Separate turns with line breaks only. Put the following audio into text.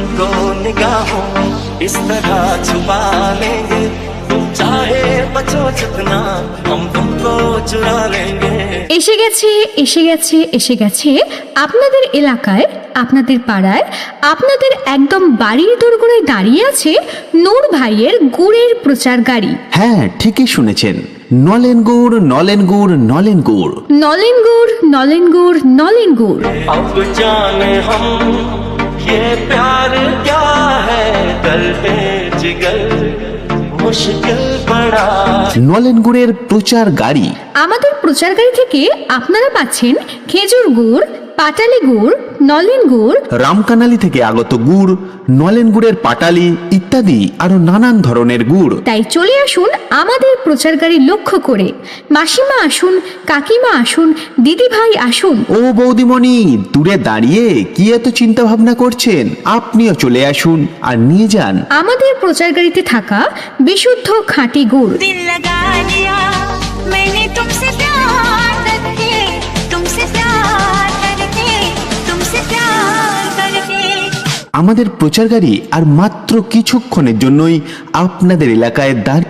तुमको निगाहों में इस तरह छुपा लेंगे, तुम चाहे बचो जितना हम तुमको चुरा लेंगे।
এসে গেছে এসে গেছে এসে গেছে আপনাদের এলাকায়, আপনাদের পাড়ায়, আপনাদের একদম বাড়ির দোরগোড়ায় দাঁড়িয়ে আছে নূর ভাইয়ের গুড়ের প্রচার গাড়ি।
হ্যাঁ, ঠিকই শুনেছেন, নলেন গুড়, নলেন গুড়, নলেন গুড়।
নলেন গুড়, নলেন গুড়, নলেন গুড়।
अब जाने हम ये प्यार क्या है, गलते जिगर मुश्किल पड़ा।
নলেন গুড়ের প্রচার গাড়ি।
আমাদের প্রচার গাড়ি থেকে আপনারা পাচ্ছেন খেজুর গুড়, পাটালি গুড়, নলেন গুড়,
রামকানালি থেকে আগত গুড়, নলেন গুড়ের পাটালি ইত্যাদি আরো নানান ধরনের গুড়।
তাই চলে আসুন আমাদের প্রচার গাড়ি লক্ষ্য করে। মাসিমা আসুন, কাকিমা আসুন, দিদি ভাই আসুন।
ও বৌদিমণি, দূরে দাঁড়িয়ে কি এত চিন্তা ভাবনা করছেন? আপনিও চলে আসুন আর নিয়ে যান
আমাদের প্রচার গাড়িতে থাকা বিশুদ্ধ খাঁটি গুড়।
दिल लगा लिया मैंने तुमसे प्यार करके, तुमसे प्यार करके, तुमसे प्यार करके।
আমাদের প্রচার গাড়ি আর মাত্র কিছুক্ষণের জন্যই আপনাদের এলাকায় দাঁড়